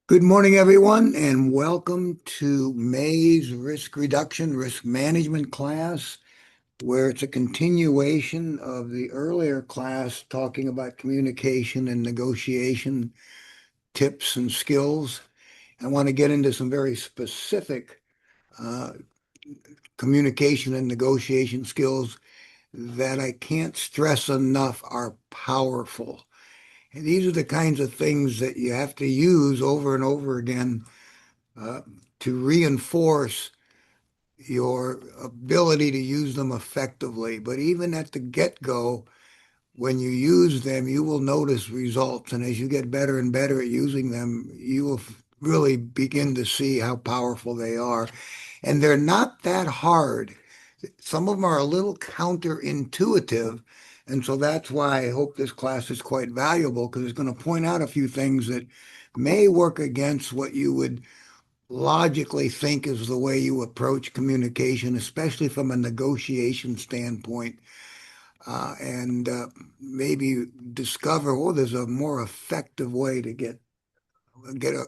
Good morning, everyone, and welcome to May's Risk Reduction, Risk Management class, where it's a continuation of the earlier class talking about communication and negotiation tips and skills. I want to get into some very specific uh, communication and negotiation skills that I can't stress enough are powerful. And these are the kinds of things that you have to use over and over again uh, to reinforce your ability to use them effectively. But even at the get-go, when you use them, you will notice results. And as you get better and better at using them, you will really begin to see how powerful they are. And they're not that hard. Some of them are a little counterintuitive. And so that's why I hope this class is quite valuable because it's going to point out a few things that may work against what you would logically think is the way you approach communication, especially from a negotiation standpoint, and maybe discover, oh, there's a more effective way to get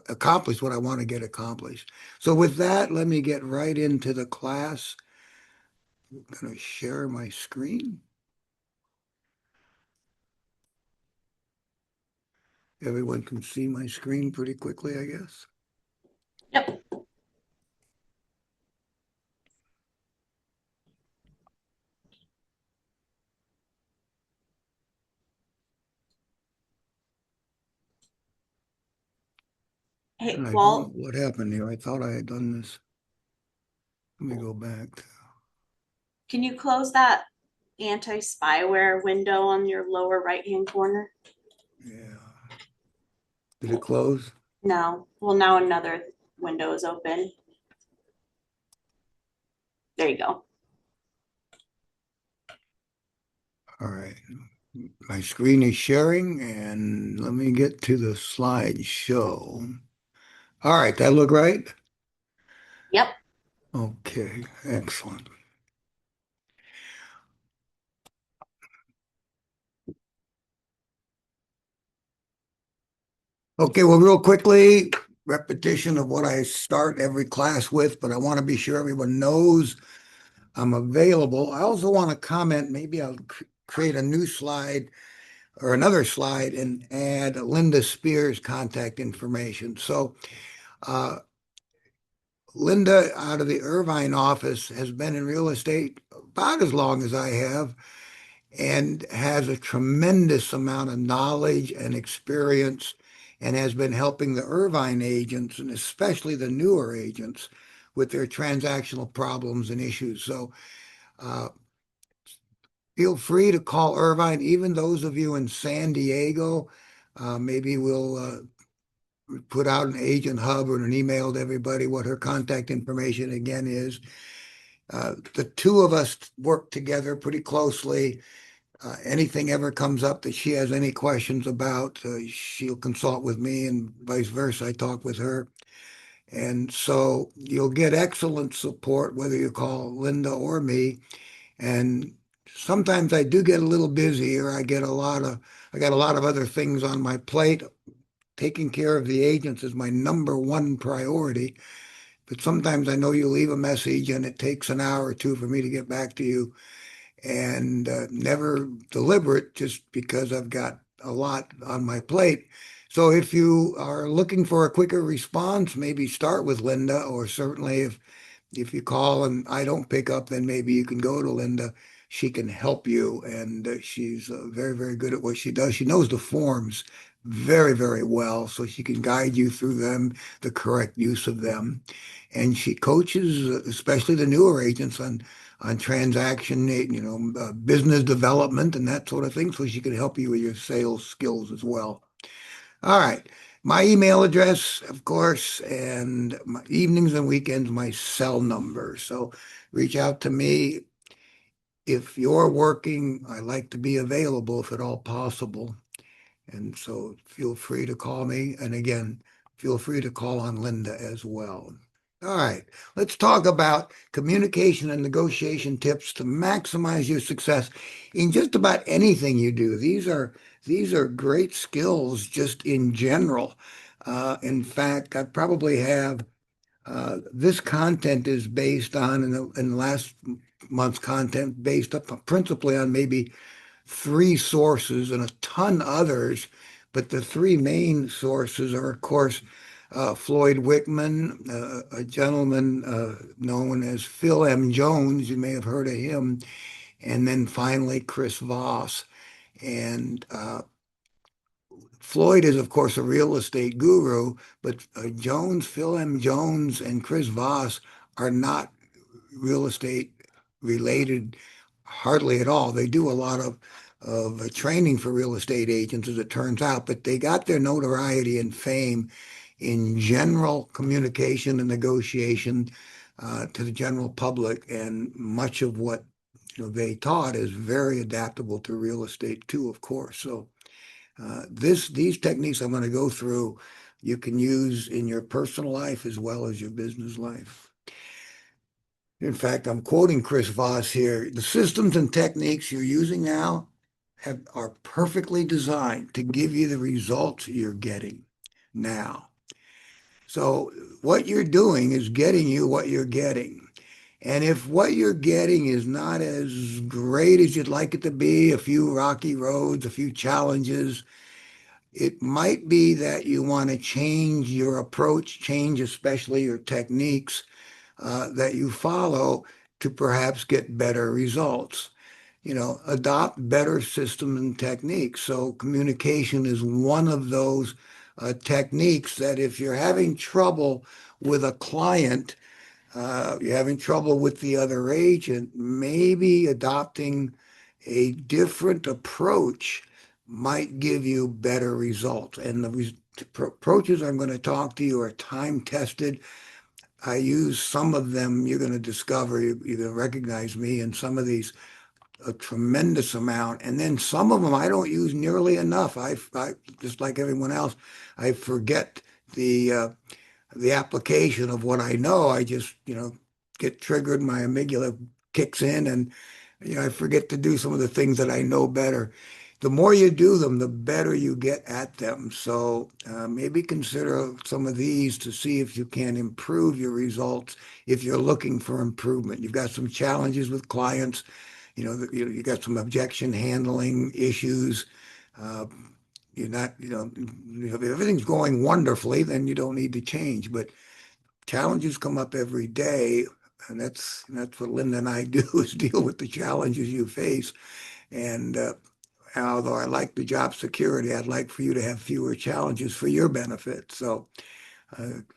accomplished what I want to get accomplished. So with that, let me get right into the class. I'm going to share my screen. Everyone can see my screen pretty quickly, I guess. Yep. Hey, And I don't know Walt, what happened here. I thought I had done this. Let me go back. can you close that anti-spyware window on your lower right-hand corner? Yeah. Did it close? No. Well, now another window is open. There you go. All right. My screen is sharing, and let me get to the slideshow. All right, that look right? Yep. Okay, excellent. Okay, well, real quickly, repetition of what I start every class with, but I want to be sure everyone knows I'm available. I also want to comment, maybe I'll create a new slide or another slide and add Linda Spears' contact information. So, uh, Linda out of the Irvine office has been in real estate about as long as I have and has a tremendous amount of knowledge and experience and has been helping the Irvine agents and especially the newer agents with their transactional problems and issues. So uh, feel free to call Irvine, even those of you in San Diego. Maybe we'll put out an agent hub or an email to everybody what her contact information again is. The two of us work together pretty closely. Anything ever comes up that she has any questions about, she'll consult with me and vice versa. I talk with her. And so you'll get excellent support whether you call Linda or me. And sometimes I do get a little busier. I got a lot of other things on my plate. Taking care of the agents is my number one priority. But sometimes I know you leave a message and it takes an hour or two for me to get back to you and never deliberate just because I've got a lot on my plate. So if you are looking for a quicker response, maybe start with Linda, or certainly if you call and I don't pick up, then maybe you can go to Linda. She can help you, and she's very, very good at what she does. She knows the forms very, very well, so she can guide you through them, the correct use of them. And she coaches, especially the newer agents, on transaction, business development and that sort of thing, so she can help you with your sales skills as well. All right. My email address, of course, and my evenings and weekends, my cell number. So reach out to me. If you're working, I like to be available if at all possible. And so feel free to call me. And again, feel free to call on Linda as well. All right, let's talk about communication and negotiation tips to maximize your success in just about anything you do. These are great skills just in general. In fact, I probably have this content is based on in the last month's content based up principally on maybe three sources and a ton others, but the three main sources are, of course, Floyd Wickman, a gentleman known as Phil M. Jones. You may have heard of him, and then finally Chris Voss. And Floyd is, of course, a real estate guru, but Jones, Phil M. Jones, and Chris Voss are not real estate related hardly at all. They do a lot of training for real estate agents, as it turns out, but they got their notoriety and fame in general communication and negotiation to the general public, and much of what they taught is very adaptable to real estate too, of course. So these techniques I'm going to go through, you can use in your personal life as well as your business life. In fact, I'm quoting Chris Voss here. The systems and techniques you're using now are perfectly designed to give you the results you're getting now. So what you're doing is getting you what you're getting. And if what you're getting is not as great as you'd like it to be, a few rocky roads, a few challenges, it might be that you want to change your approach, change especially your techniques that you follow to perhaps get better results. Adopt better systems and techniques. So communication is one of those techniques that if you're having trouble with a client, you're having trouble with the other agent, maybe adopting a different approach might give you better results. And the approaches I'm going to talk to you are time tested. I use some of them. You're going to discover, you're going to recognize me in some of these a tremendous amount. And then some of them I don't use nearly enough. I just like everyone else, I forget the application of what I know. I just, get triggered, my amygdala kicks in, and I forget to do some of the things that I know better. The more you do them, the better you get at them. So maybe consider some of these to see if you can improve your results if you're looking for improvement. You've got some challenges with clients, you got some objection handling issues. Uh, you're not, if everything's going wonderfully, then you don't need to change. But challenges come up every day, and that's what Linda and I do is deal with the challenges you face. And although I like the job security, I'd like for you to have fewer challenges for your benefit. So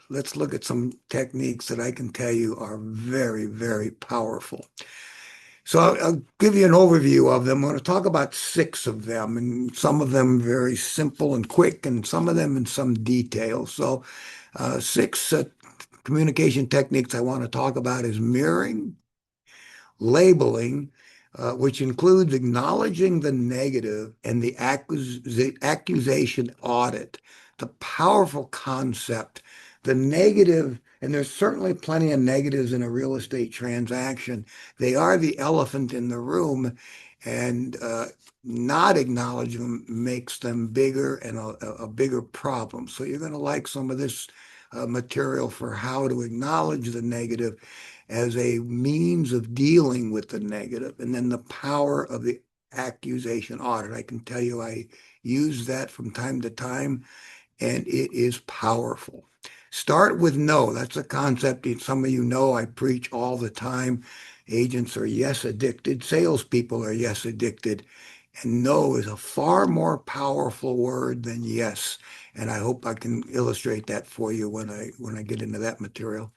let's look at some techniques that I can tell you are very, very powerful. So I'll give you an overview of them. I'm going to talk about 6 of them, and some of them very simple and quick, and some of them in some detail. So 6 communication techniques I want to talk about is mirroring, labeling, which includes acknowledging the negative and the accusation audit, the powerful concept, the negative, and there's certainly plenty of negatives in a real estate transaction. They are the elephant in the room, and not acknowledging them makes them bigger and a bigger problem. So you're going to like some of this material for how to acknowledge the negative as a means of dealing with the negative, and then the power of the accusation audit. I can tell you I use that from time to time, and it is powerful. Start with no. That's a concept that some of you know I preach all the time. Agents are yes addicted. Salespeople are yes addicted. And no is a far more powerful word than yes. And I hope I can illustrate that for you when I get into that material.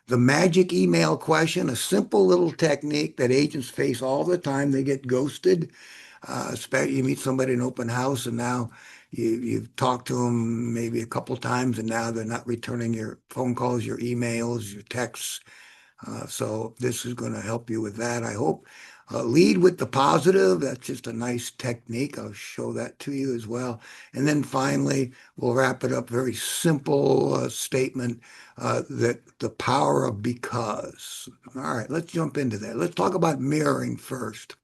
The magic email question, a simple little technique that agents face all the time. They get ghosted. You meet somebody in open house, and now you've talked to them maybe a couple times, and now they're not returning your phone calls, your emails, your texts. So this is going to help you with that, I hope. Lead with the positive. That's just a nice technique. I'll show that to you as well. And then finally, we'll wrap it up. Very simple statement that the power of because. All right, let's jump into that. Let's talk about mirroring first.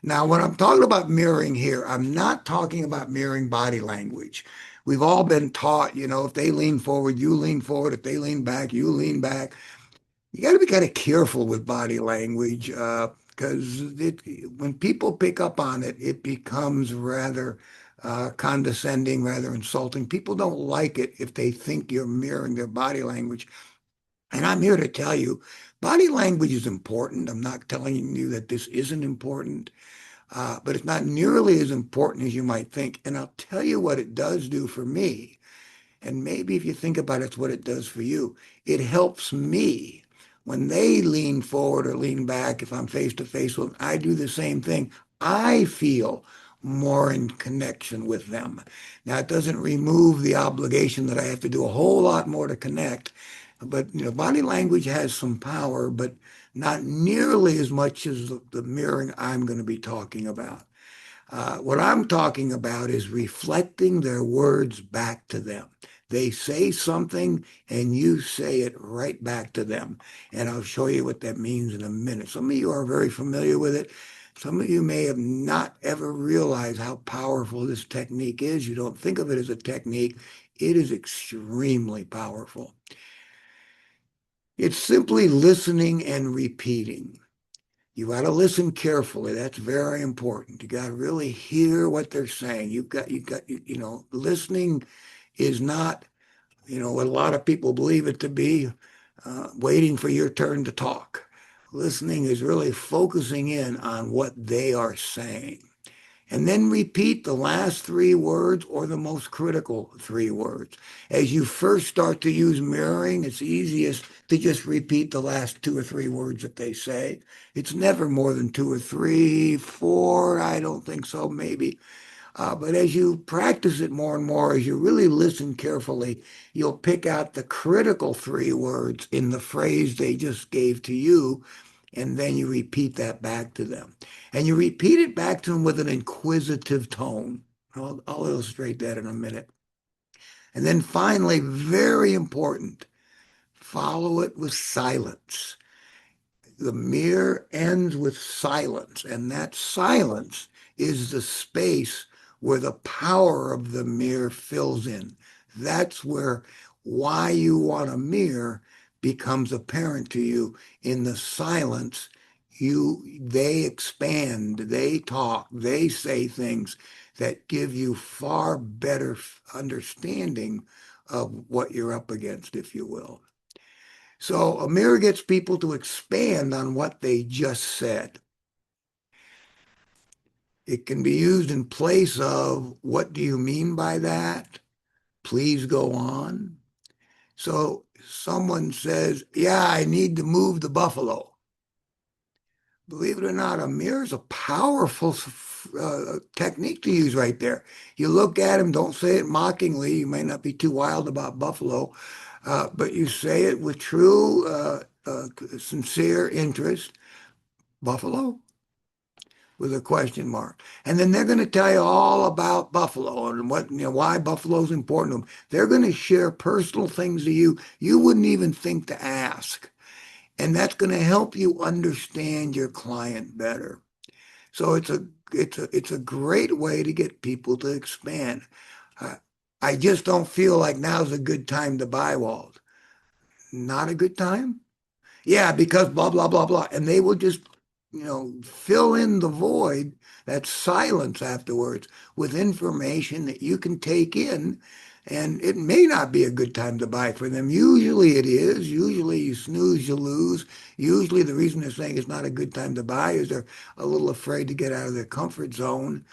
Now, when I'm talking about mirroring here, I'm not talking about mirroring body language. We've all been taught, if they lean forward, you lean forward. If they lean back, you lean back. You got to be kind of careful with body language because when people pick up on it, it becomes rather condescending, rather insulting. People don't like it if they think you're mirroring their body language. And I'm here to tell you, body language is important. I'm not telling you that this isn't important, but it's not nearly as important as you might think. And I'll tell you what it does do for me. And maybe if you think about it, it's what it does for you. It helps me when they lean forward or lean back. If I'm face to face with them, I do the same thing. I feel more in connection with them. Now, it doesn't remove the obligation that I have to do a whole lot more to connect. But body language has some power, but not nearly as much as the mirroring I'm going to be talking about. What I'm talking about is reflecting their words back to them. They say something and you say it right back to them. And I'll show you what that means in a minute. Some of you are very familiar with it. Some of you may have not ever realized how powerful this technique is. You don't think of it as a technique. It is extremely powerful. It's simply listening and repeating. You got to listen carefully. That's very important. You got to really hear what they're saying. Listening is not, what a lot of people believe it to be, waiting for your turn to talk. Listening is really focusing in on what they are saying. And then repeat the last three words or the most critical three words. As you first start to use mirroring, it's easiest to just repeat the last two or three words that they say. It's never more than two or three, four, I don't think so, maybe. But as you practice it more and more, as you really listen carefully, you'll pick out the critical three words in the phrase they just gave to you, and then you repeat that back to them. And you repeat it back to them with an inquisitive tone. I'll illustrate that in a minute. And then finally, very important, follow it with silence. The mirror ends with silence, and that silence is the space where the power of the mirror fills in. That's where why you want a mirror becomes apparent to you. In the silence, they expand, they talk, they say things that give you far better understanding of what you're up against, if you will. So a mirror gets people to expand on what they just said. It can be used in place of, what do you mean by that? Please go on. So someone says, yeah, I need to move the buffalo. Believe it or not, a mirror is a powerful technique to use right there. You look at him, don't say it mockingly. You may not be too wild about buffalo, but you say it with true, sincere interest. Buffalo? With a question mark. And then they're going to tell you all about buffalo and why buffalo is important to them. They're going to share personal things to you you wouldn't even think to ask. And that's going to help you understand your client better. So it's a great way to get people to expand. I just don't feel like now's a good time to buy, Walt. Not a good time? Yeah, because blah, blah, blah, blah. And they will just, fill in the void, that silence afterwards, with information that you can take in. And it may not be a good time to buy for them. Usually it is. Usually you snooze, you lose. Usually the reason they're saying it's not a good time to buy is they're a little afraid to get out of their comfort zone.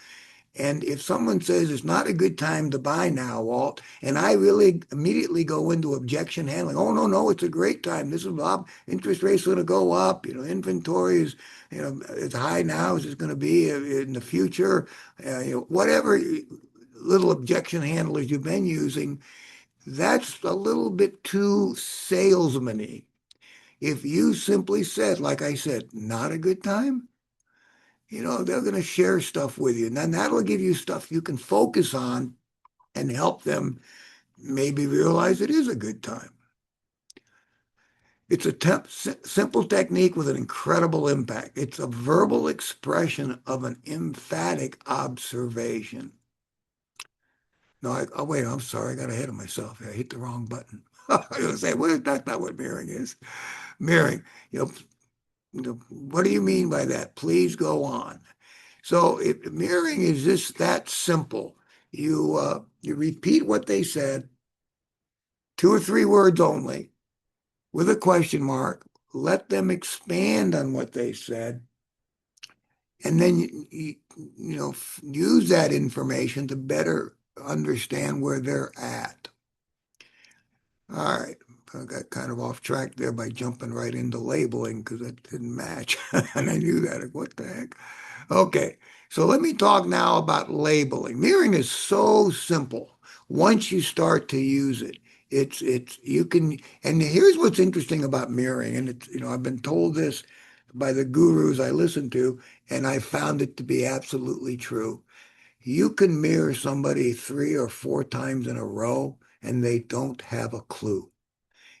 And if someone says it's not a good time to buy now, Walt, and I really immediately go into objection handling, oh, no, no, it's a great time. This is Bob, interest rates are going to go up. Inventory is, as high now as it's going to be in the future. Whatever little objection handlers you've been using, that's a little bit too salesman-y. If you simply said, like I said, not a good time, they're going to share stuff with you. And then that'll give you stuff you can focus on and help them maybe realize it is a good time. It's a simple technique with an incredible impact. It's a verbal expression of an emphatic observation. No, oh wait, I'm sorry, I got ahead of myself. I hit the wrong button. I was gonna say, well, that's not what mirroring is. Mirroring, you know, what do you mean by that? Please go on. So mirroring is just that simple. You repeat what they said, two or three words only, with a question mark. Let them expand on what they said, and then use that information to better understand where they're at. All right. I got kind of off track there by jumping right into labeling because it didn't match. And I knew that. What the heck? Okay. So let me talk now about labeling. Mirroring is so simple. Once you start to use it, you can, and here's what's interesting about mirroring. And I've been told this by the gurus I listen to, and I found it to be absolutely true. You can mirror somebody 3 or 4 times in a row and they don't have a clue.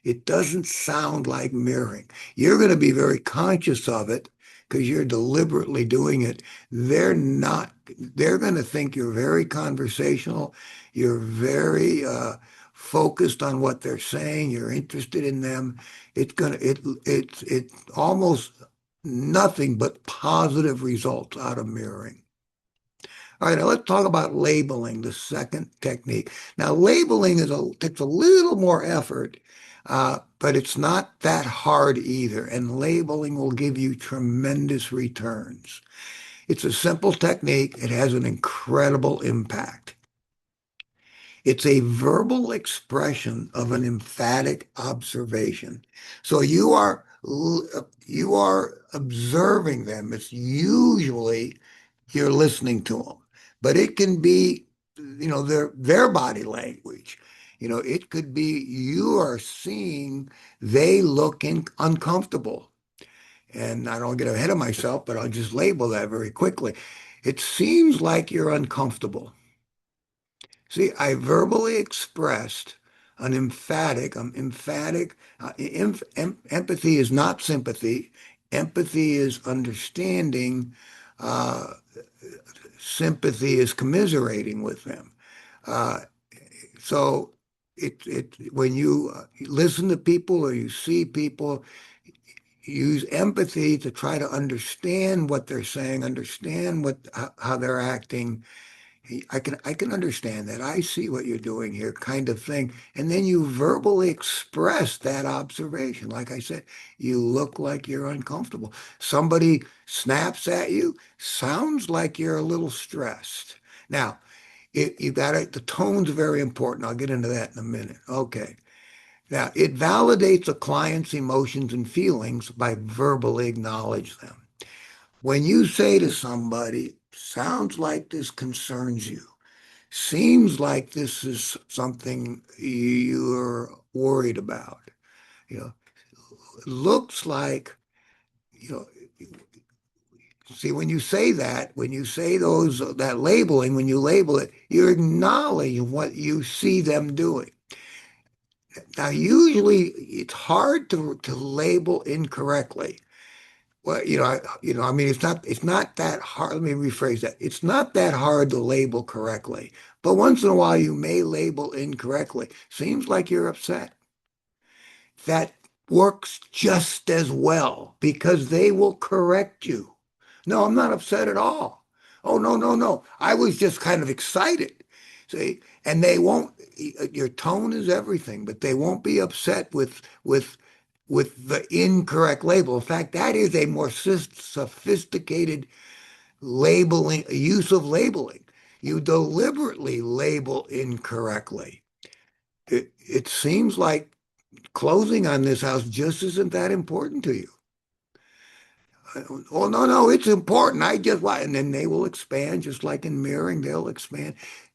It doesn't sound like mirroring. You're going to be very conscious of it because you're deliberately doing it. They're not, they're going to think you're very conversational. You're very focused on what they're saying. You're interested in them. It's almost nothing but positive results out of mirroring. All right, now let's talk about labeling, the second technique. Now, labeling takes a little more effort, but it's not that hard either, and labeling will give you tremendous returns. It's a simple technique. It has an incredible impact. It's a verbal expression of an emphatic observation. So you are observing them. It's usually you're listening to them, but it can be, their body language. It could be you are seeing they look uncomfortable. And I don't get ahead of myself, but I'll just label that very quickly. It seems like you're uncomfortable. See, I verbally expressed emphatic. Empathy is not sympathy. Empathy is understanding. Uh, Sympathy is commiserating with them. Uh, so when you listen to people or you see people, use empathy to try to understand what they're saying, understand how they're acting. I can understand that. I see what you're doing here, kind of thing. And then you verbally express that observation. Like I said, you look like you're uncomfortable. Somebody snaps at you, sounds like you're a little stressed. Now, you got it. The tone's very important. I'll get into that in a minute. Okay. Now, it validates a client's emotions and feelings by verbally acknowledge them. When you say to somebody, sounds like this concerns you, seems like this is something you're worried about, you know, looks like, you know, see, when you say that, when you say that labeling, when you label it, you're acknowledging what you see them doing. Now, usually it's hard to label incorrectly. Well, I mean, it's not that hard. Let me rephrase that. It's not that hard to label correctly, but once in a while you may label incorrectly. Seems like you're upset. That works just as well because they will correct you. No, I'm not upset at all. Oh, no, no, no. I was just kind of excited. See, and they won't, your tone is everything, but they won't be upset with the incorrect label. In fact, that is a more sophisticated labeling, use of labeling. You deliberately label incorrectly. It seems like closing on this house just isn't that important to you. Oh, no, no, it's important. I just want, and then they will expand, just like in mirroring, they'll expand,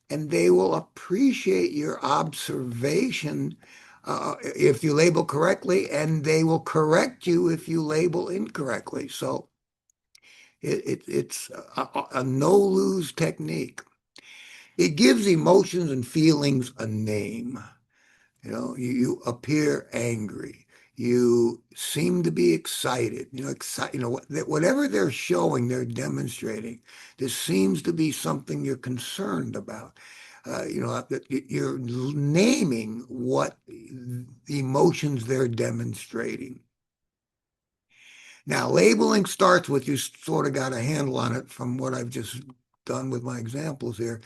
and they will appreciate your observation if you label correctly, and they will correct you if you label incorrectly. So it's a no-lose technique. It gives emotions and feelings a name. You appear angry. You seem to be excited, whatever they're showing, they're demonstrating. This seems to be something you're concerned about. That you're naming what the emotions they're demonstrating. Now, labeling starts with you sort of got a handle on it from what I've just done with my examples here.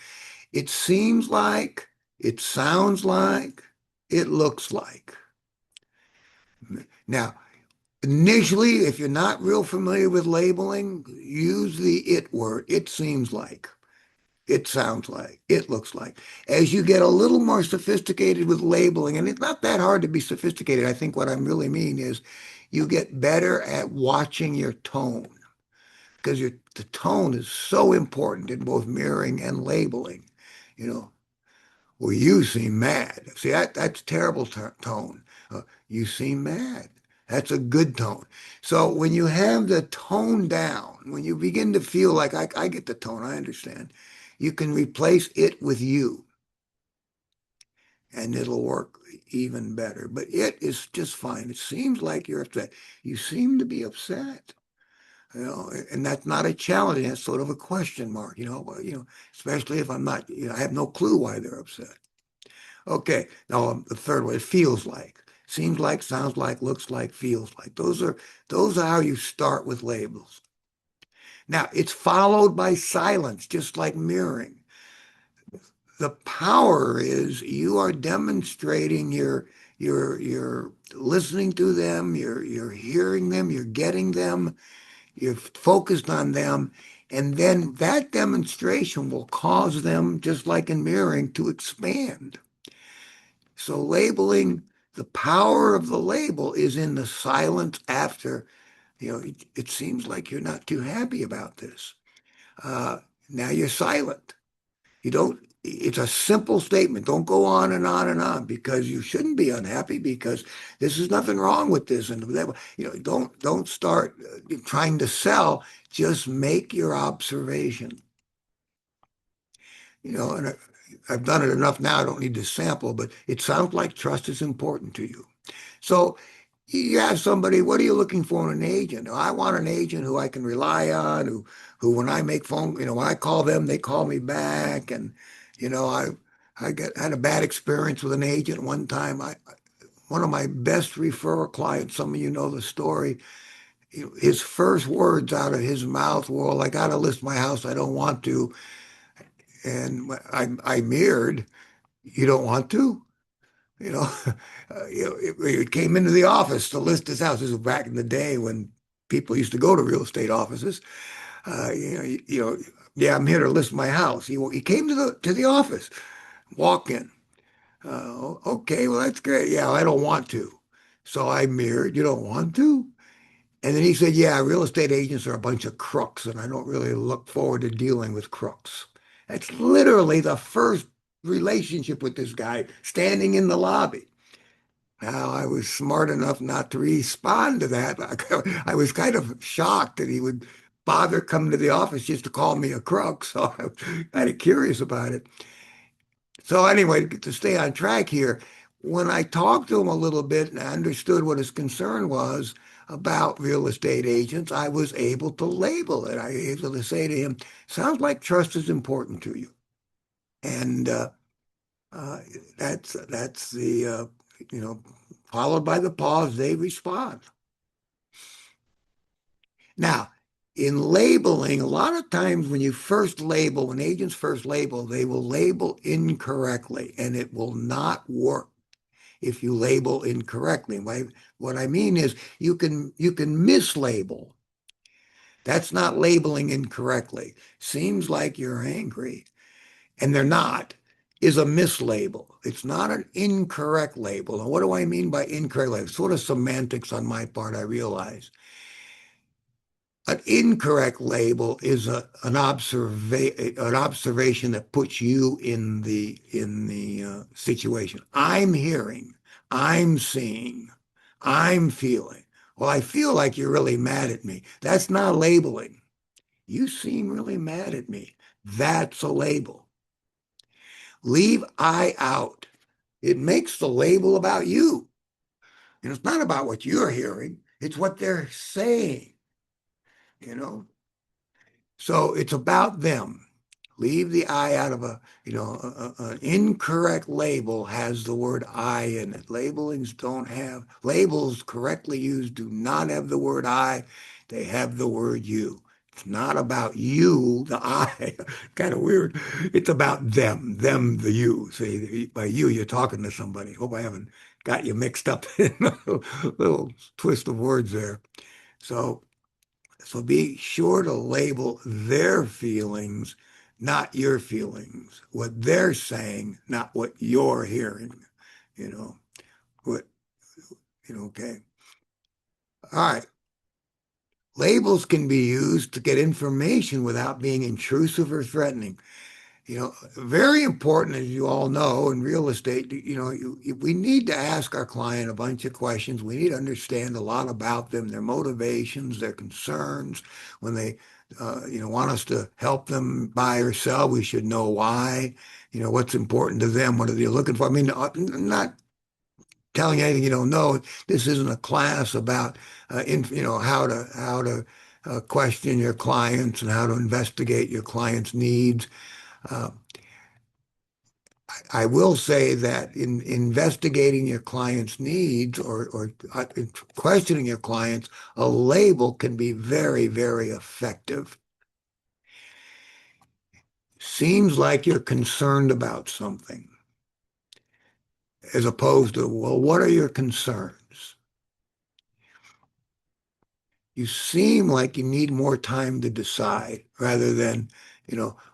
It seems like, it sounds like, it looks like. Now, initially, if you're not real familiar with labeling, use the it word. It seems like, it sounds like, it looks like. As you get a little more sophisticated with labeling, and it's not that hard to be sophisticated, I think what I really mean is you get better at watching your tone because the tone is so important in both mirroring and labeling. You know, well, you seem mad. See, that's terrible tone. You seem mad. That's a good tone. So when you have the tone down, when you begin to feel like I get the tone, I understand, you can replace it with you, and it'll work even better. But it is just fine. It seems like you're upset. You seem to be upset. And that's not a challenge. That's sort of a question mark. Especially if I'm not. I have no clue why they're upset. Okay. Now the third one, it feels like, seems like, sounds like, looks like, feels like. Those are how you start with labels. Now it's followed by silence, just like mirroring. The power is you are demonstrating you're listening to them, you're hearing them, you're getting them, you're focused on them, and then that demonstration will cause them, just like in mirroring, to expand. So labeling, the power of the label is in the silence after, it seems like you're not too happy about this. Now you're silent. You don't, it's a simple statement. Don't go on and on and on because you shouldn't be unhappy because this is nothing wrong with this. And don't start trying to sell. Just make your observation. And I've done it enough now. I don't need to sample, but it sounds like trust is important to you. So you have somebody, what are you looking for in an agent? I want an agent who I can rely on, who when I make phone, when I call them, they call me back. And, had a bad experience with an agent one time. One of my best referral clients, some of you know the story, his first words out of his mouth were, well, I got to list my house. I don't want to. And I mirrored, you don't want to? You know, it came into the office to list his house. This was back in the day when people used to go to real estate offices. Yeah, I'm here to list my house. He came to the office, walk in. Okay, well that's great. Yeah, I don't want to. So I mirrored. You don't want to? And then he said, yeah, real estate agents are a bunch of crooks, and I don't really look forward to dealing with crooks. That's literally the first relationship with this guy standing in the lobby. Now, I was smart enough not to respond to that. I was kind of shocked that he would bother coming to the office just to call me a crook. So I was kind of curious about it. So anyway, to stay on track here, when I talked to him a little bit and I understood what his concern was about real estate agents, I was able to label it. I was able to say to him, sounds like trust is important to you. And uh, that's the followed by the pause, they respond. Now, in labeling, a lot of times when agents first label, they will label incorrectly, and it will not work if you label incorrectly. What I mean is you can mislabel. That's not labeling incorrectly. Seems like you're angry, and they're not, is a mislabel. It's not an incorrect label. And what do I mean by incorrect label? Sort of semantics on my part, I realize. An incorrect label is an observation that puts you in the situation. I'm hearing, I'm seeing, I'm feeling. Well, I feel like you're really mad at me. That's not labeling. You seem really mad at me. That's a label. Leave I out. It makes the label about you. And it's not about what you're hearing, it's what they're saying, you know? So it's about them. Leave the I out of an incorrect label has the word I in it. Labels correctly used do not have the word I, they have the word you. It's not about you, the I, kind of weird. It's about them, the you. See, by you, you're talking to somebody. Hope I haven't got you mixed up in a little twist of words there. So so be sure to label their feelings, not your feelings. What they're saying, not what you're hearing. You know, what, okay. All right. Labels can be used to get information without being intrusive or threatening. Very important, as you all know, in real estate, we need to ask our client a bunch of questions. We need to understand a lot about them, their motivations, their concerns. When they, want us to help them buy or sell, we should know why, what's important to them. What are they looking for? I mean, I'm not telling you anything you don't know. This isn't a class about, how to question your clients and how to investigate your clients' needs. Uh, I will say that in investigating your client's needs or questioning your clients, a label can be very, very effective. Seems like you're concerned about something, as opposed to, well, what are your concerns? You seem like you need more time to decide rather than,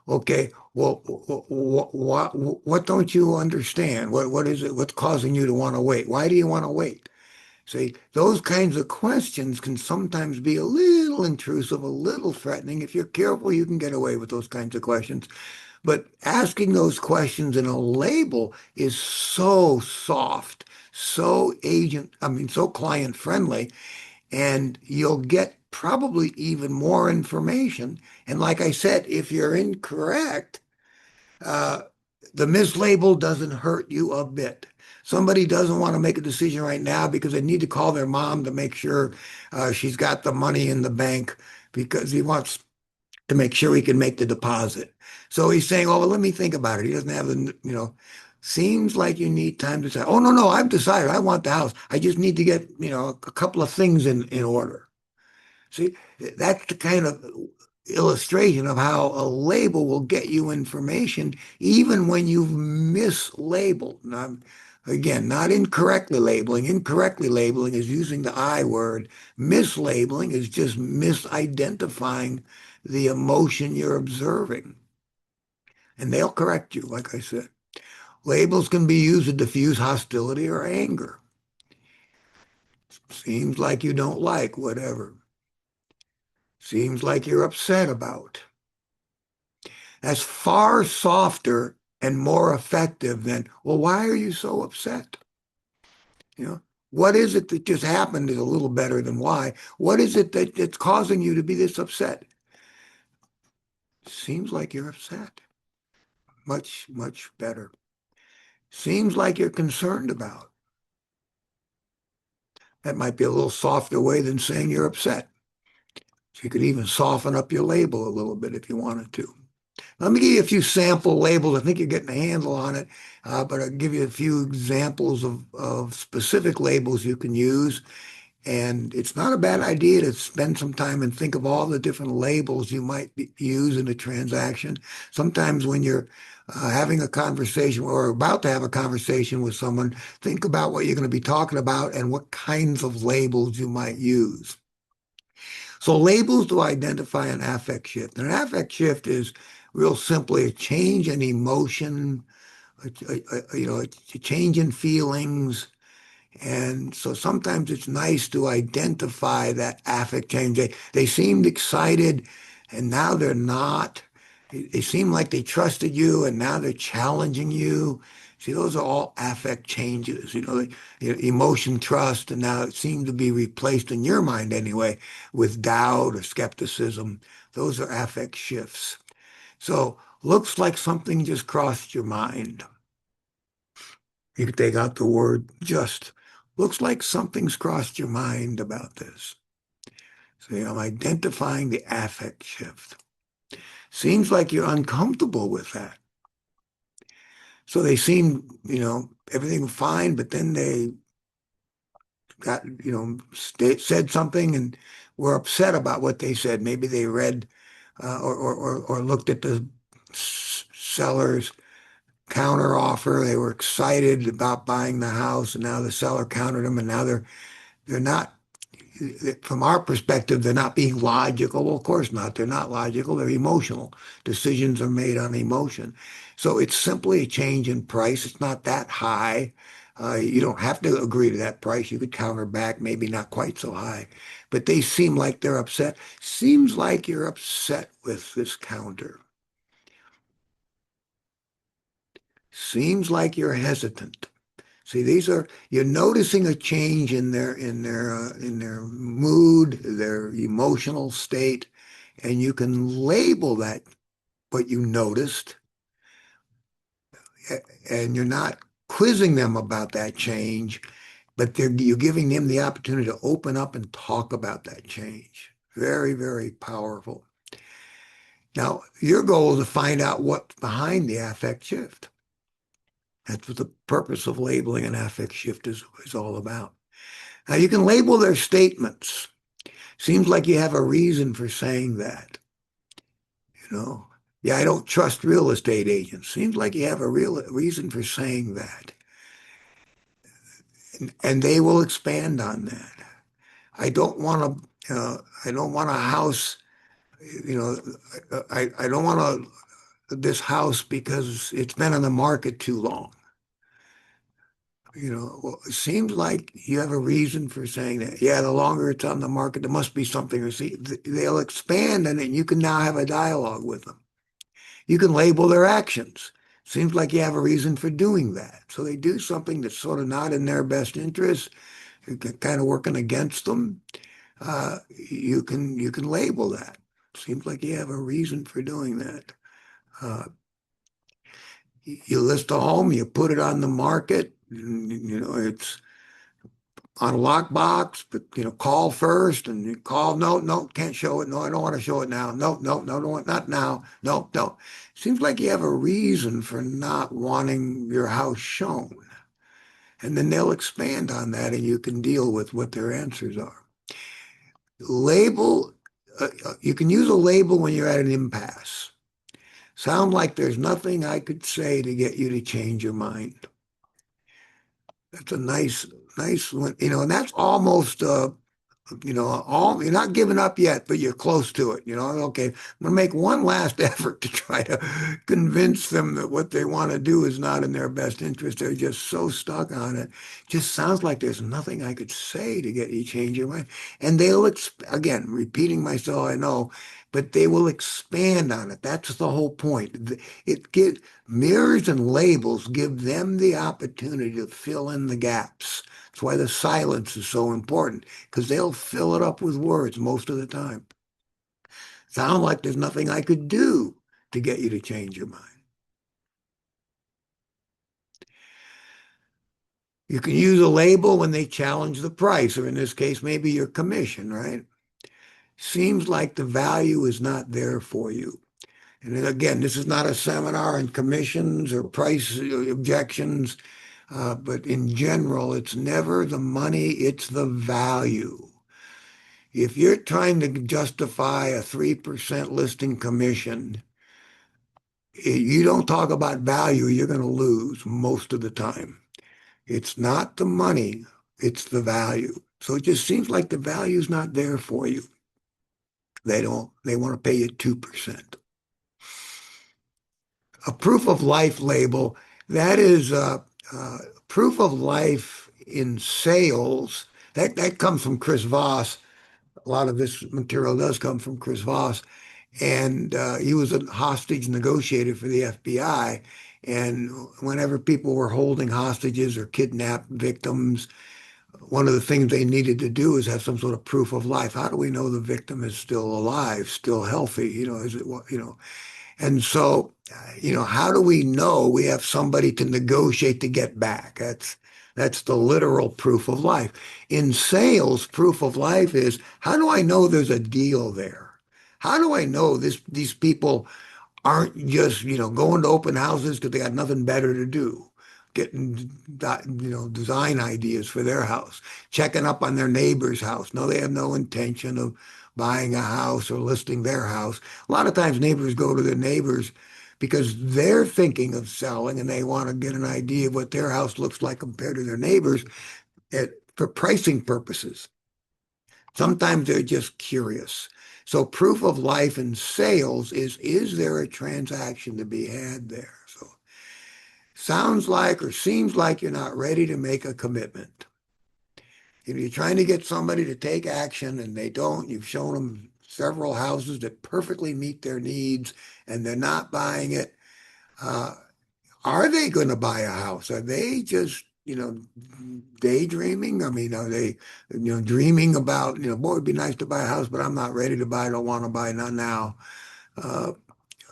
okay, well, what don't you understand? What is it? What's causing you to want to wait? Why do you want to wait? See, those kinds of questions can sometimes be a little intrusive, a little threatening. If you're careful, you can get away with those kinds of questions. But asking those questions in a label is so soft, so client friendly, and you'll get probably even more information. And like I said, if you're incorrect, uh, the mislabel doesn't hurt you a bit. Somebody doesn't want to make a decision right now because they need to call their mom to make sure she's got the money in the bank because he wants to make sure he can make the deposit. So he's saying, oh, well, let me think about it. He doesn't have seems like you need time to say, oh, no, I've decided I want the house. I just need to get, a couple of things in order. See, that's the kind of illustration of how a label will get you information even when you've mislabeled. Now, again, not incorrectly labeling. Incorrectly labeling is using the I word. Mislabeling is just misidentifying the emotion you're observing. And they'll correct you, like I said. Labels can be used to diffuse hostility or anger. Seems like you don't like whatever. Seems like you're upset about. That's far softer and more effective than, well, why are you so upset? What is it that just happened is a little better than why. What is it that's causing you to be this upset? Seems like you're upset. Much, much better. Seems like you're concerned about. That might be a little softer way than saying you're upset. So you could even soften up your label a little bit if you wanted to. Let me give you a few sample labels. I think you're getting a handle on it, but I'll give you a few examples of specific labels you can use. And it's not a bad idea to spend some time and think of all the different labels you might use in a transaction. Sometimes when you're having a conversation or about to have a conversation with someone, think about what you're going to be talking about and what kinds of labels you might use. So labels to identify an affect shift. And an affect shift is real simply a change in emotion, a change in feelings. And so sometimes it's nice to identify that affect change. They seemed excited and now they're not. They seem like they trusted you and now they're challenging you. See, those are all affect changes, emotion, trust, and now it seemed to be replaced in your mind anyway with doubt or skepticism. Those are affect shifts. So looks like something just crossed your mind. You could take out the word just. looks like something's crossed your mind about this. So I'm identifying the affect shift. Seems like you're uncomfortable with that. So they seem, everything fine, but then they got, said something and were upset about what they said. Maybe they read or looked at the seller's counter offer. They were excited about buying the house, and now the seller countered them, and now they're not. From our perspective, they're not being logical. Well, of course not. They're not logical. They're emotional. Decisions are made on emotion. So it's simply a change in price. It's not that high. You don't have to agree to that price. You could counter back, maybe not quite so high. But they seem like they're upset. Seems like you're upset with this counter. Seems like you're hesitant. See, you're noticing a change in their mood, their emotional state, and you can label that what you noticed, and you're not quizzing them about that change, but you're giving them the opportunity to open up and talk about that change. Very, very powerful. Now, your goal is to find out what's behind the affect shift. That's what the purpose of labeling an affect shift is all about. Now, you can label their statements. Seems like you have a reason for saying that. Yeah, I don't trust real estate agents. Seems like you have a real reason for saying that. And they will expand on that. I don't want a house, you know, I don't want this house because it's been on the market too long. Well, it seems like you have a reason for saying that. Yeah, the longer it's on the market, there must be something. Or see, they'll expand on it, and you can now have a dialogue with them. You can label their actions. Seems like you have a reason for doing that. So they do something that's sort of not in their best interest, kind of working against them. You can label that. Seems like you have a reason for doing that. Uh, you list a home, you put it on the market. It's on a lockbox, but call first, and you call. No, no, can't show it. No, I don't want to show it now. No, no, no, no, not now. No, no. Seems like you have a reason for not wanting your house shown, and then they'll expand on that, and you can deal with what their answers are. Label. You can use a label when you're at an impasse. Sound like there's nothing I could say to get you to change your mind. That's a nice one, and that's almost you're not giving up yet, but you're close to it. Okay, I'm gonna make one last effort to try to convince them that what they want to do is not in their best interest. They're just so stuck on it. Just sounds like there's nothing I could say to get you to change your mind. And again, repeating myself, I know, but they will expand on it. That's the whole point. Mirrors and labels give them the opportunity to fill in the gaps. That's why the silence is so important, because they'll fill it up with words most of the time. Sound like there's nothing I could do to get you to change your mind. You can use a label when they challenge the price, or in this case, maybe your commission, right? Seems like the value is not there for you. And again, this is not a seminar on commissions or price objections, but in general, it's never the money, it's the value. If you're trying to justify a 3% listing commission, you don't talk about value, you're going to lose most of the time. It's not the money, it's the value. So it just seems like the value's not there for you. They want to pay you 2%. A proof of life label, that is proof of life in sales. That comes from Chris Voss. A lot of this material does come from Chris Voss. And he was a hostage negotiator for the FBI. And whenever people were holding hostages or kidnapped victims, one of the things they needed to do is have some sort of proof of life. How do we know the victim is still alive, still healthy? Is it, and so, how do we know we have somebody to negotiate to get back? That's the literal proof of life. In sales, proof of life is, how do I know there's a deal there? How do I know these people aren't just, going to open houses because they got nothing better to do, getting, design ideas for their house, checking up on their neighbor's house. No, they have no intention of buying a house or listing their house. A lot of times neighbors go to their neighbors because they're thinking of selling and they want to get an idea of what their house looks like compared to their neighbors for pricing purposes. Sometimes they're just curious. So proof of life in sales is there a transaction to be had there? So sounds like or seems like you're not ready to make a commitment. If you're trying to get somebody to take action and they don't, you've shown them several houses that perfectly meet their needs and they're not buying it. Uh, are they going to buy a house? Are they just, daydreaming? I mean, are they, dreaming about, boy, it'd be nice to buy a house, but I'm not ready to buy. I don't want to buy, not now. Uh,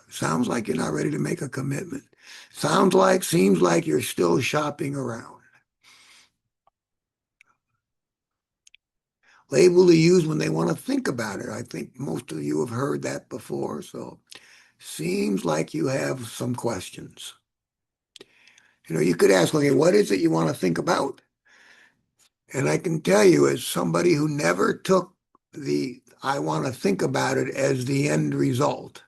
Sounds like you're not ready to make a commitment. Seems like you're still shopping around. Label to use when they want to think about it. I think most of you have heard that before. So seems like you have some questions. You could ask, okay, what is it you want to think about? And I can tell you, as somebody who never took the I want to think about it as the end result,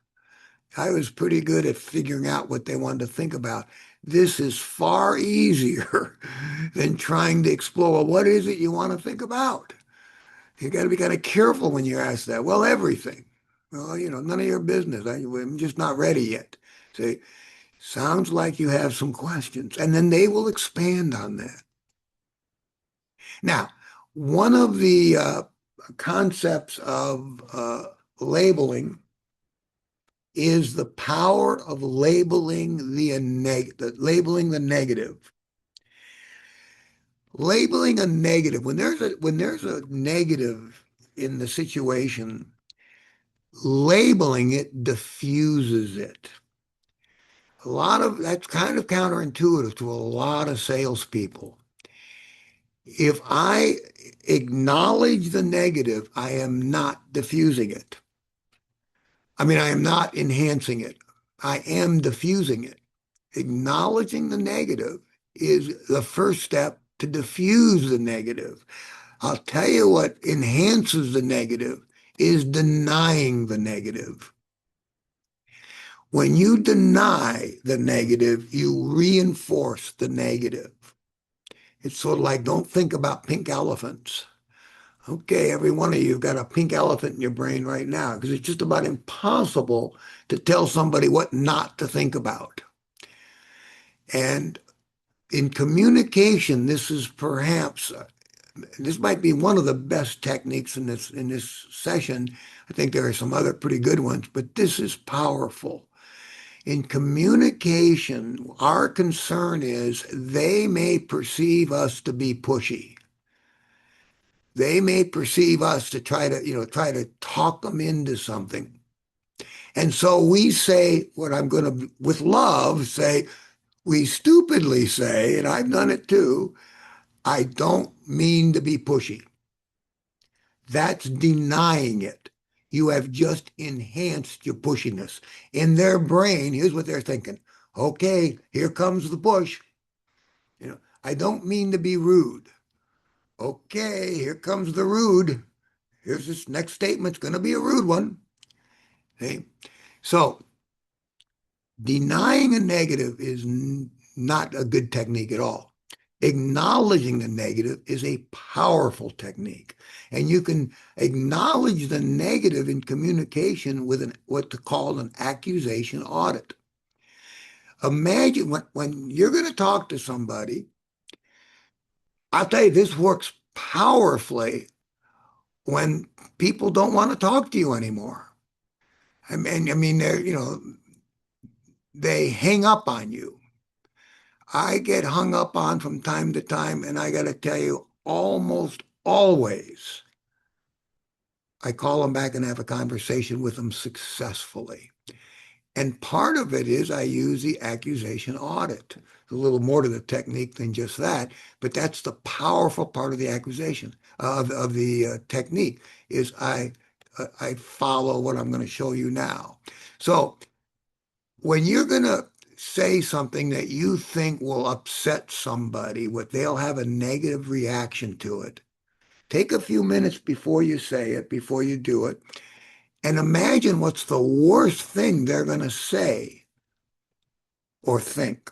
I was pretty good at figuring out what they wanted to think about. This is far easier than trying to explore, well, what is it you want to think about? You got to be kind of careful when you ask that. Well, everything. Well, none of your business. I'm just not ready yet. Say, sounds like you have some questions. And then they will expand on that. Now, one of the concepts of labeling is the power of labeling labeling the negative. Labeling a negative, when there's a negative in the situation, labeling it diffuses it. A lot of that's kind of counterintuitive to a lot of salespeople. If I acknowledge the negative, I am not diffusing it. I mean, I am not enhancing it. I am diffusing it. Acknowledging the negative is the first step to diffuse the negative. I'll tell you what enhances the negative is denying the negative. When you deny the negative, you reinforce the negative. It's sort of like, don't think about pink elephants. Okay, every one of you have got a pink elephant in your brain right now because it's just about impossible to tell somebody what not to think about. And in communication, this might be one of the best techniques in this session. I think there are some other pretty good ones, but this is powerful. In communication, our concern is they may perceive us to be pushy. They may perceive us to try to talk them into something. And so we say what I'm going to, with love, say, we stupidly say, and I've done it too, I don't mean to be pushy. That's denying it. You have just enhanced your pushiness. In their brain, here's what they're thinking. Okay, here comes the push. I don't mean to be rude. Okay, here comes the rude. Here's this next statement. It's going to be a rude one. Okay? So denying a negative is not a good technique at all. Acknowledging the negative is a powerful technique. And you can acknowledge the negative in communication with what's called an accusation audit. Imagine when you're going to talk to somebody, I'll tell you, this works powerfully when people don't want to talk to you anymore. I mean, they hang up on you. I get hung up on from time to time, and I got to tell you, almost always, I call them back and have a conversation with them successfully. And part of it is I use the accusation audit. There's a little more to the technique than just that, but that's the powerful part of the accusation of the technique is I follow what I'm going to show you now. So when you're going to say something that you think will upset somebody, what they'll have a negative reaction to it, take a few minutes before you say it, before you do it, and imagine what's the worst thing they're going to say or think.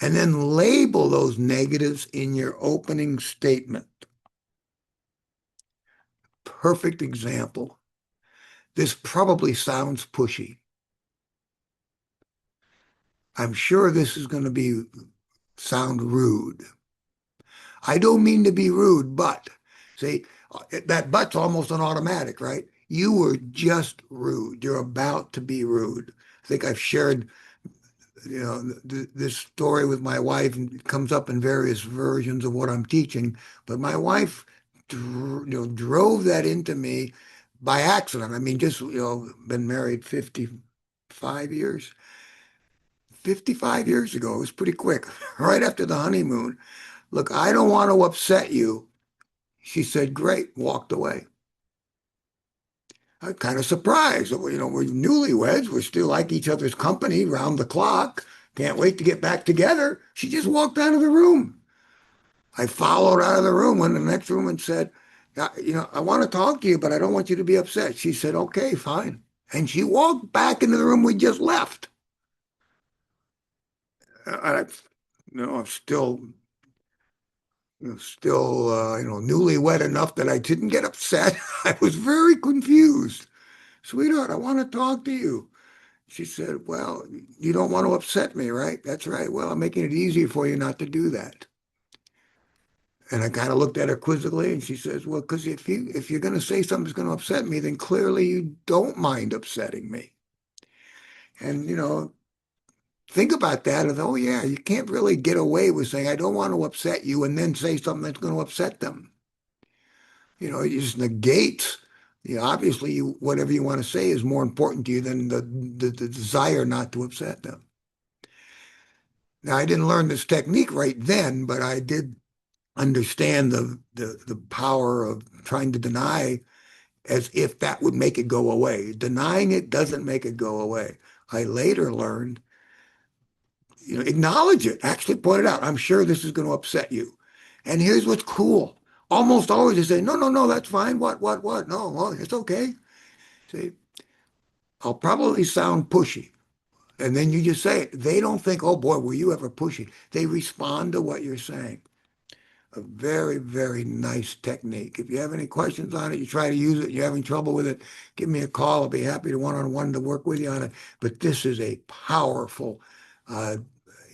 And then label those negatives in your opening statement. Perfect example. This probably sounds pushy. I'm sure this is going to be sound rude. I don't mean to be rude, but see, that but's almost an automatic, right? You were just rude. You're about to be rude. I think I've shared, this story with my wife, and it comes up in various versions of what I'm teaching. But my wife, drove that into me by accident. I mean, just, been married 55 years. 55 years ago, it was pretty quick, right after the honeymoon. Look, I don't want to upset you. She said, great, walked away. I'm kind of surprised. We're newlyweds. We still like each other's company round the clock. Can't wait to get back together. She just walked out of the room. I followed out of the room, went in the next room and said, I want to talk to you, but I don't want you to be upset. She said, okay, fine. And she walked back into the room we just left. I, I'm still, newlywed enough that I didn't get upset. I was very confused. Sweetheart, I want to talk to you. She said, well, you don't want to upset me, right? That's right. Well, I'm making it easier for you not to do that. And I kind of looked at her quizzically, and she says, well, because if you're going to say something's going to upset me, then clearly you don't mind upsetting me. And, think about that. And, oh, yeah, you can't really get away with saying, I don't want to upset you, and then say something that's going to upset them. It just negates. Obviously, whatever you want to say is more important to you than the desire not to upset them. Now, I didn't learn this technique right then, but I did understand the power of trying to deny as if that would make it go away. Denying it doesn't make it go away. I later learned, acknowledge it, actually point it out. I'm sure this is going to upset you. And here's what's cool. Almost always they say, no, no, no, that's fine. What? No, well, it's okay. See, I'll probably sound pushy. And then you just say it. They don't think, oh boy, were you ever pushy? They respond to what you're saying. A very, very nice technique. If you have any questions on it, you try to use it, you're having trouble with it, give me a call. I'll be happy to one-on-one to work with you on it. But this is a powerful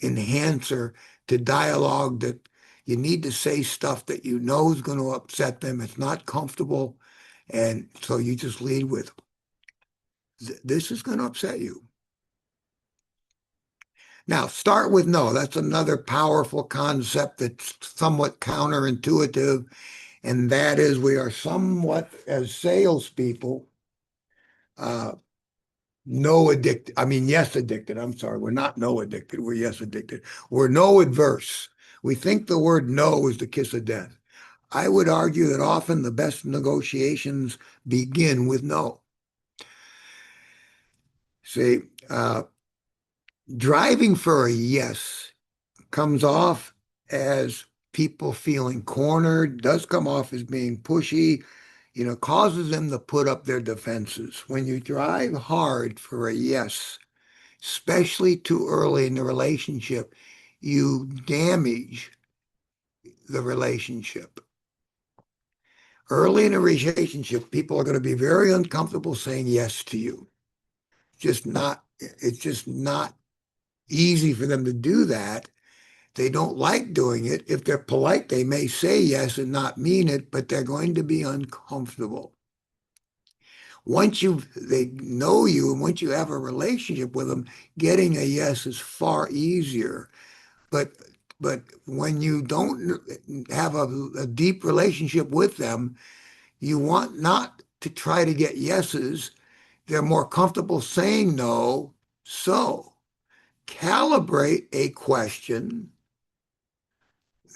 enhancer to dialogue that you need to say stuff that you know is going to upset them. It's not comfortable. And so you just lead with, this is going to upset you. Now, start with no. That's another powerful concept that's somewhat counterintuitive. And that is we are somewhat, as salespeople, uh, no addicted. I mean, yes addicted. I'm sorry. We're not no addicted. We're yes addicted. We're no adverse. We think the word no is the kiss of death. I would argue that often the best negotiations begin with no. See, driving for a yes comes off as people feeling cornered, does come off as being pushy, causes them to put up their defenses. When you drive hard for a yes, especially too early in the relationship, you damage the relationship. Early in a relationship, people are going to be very uncomfortable saying yes to you. It's just not easy for them to do that. They don't like doing it. If they're polite, they may say yes and not mean it, but they're going to be uncomfortable. Once they know you and once you have a relationship with them, getting a yes is far easier. But when you don't have a deep relationship with them, you want not to try to get yeses. they're more comfortable saying no. So calibrate a question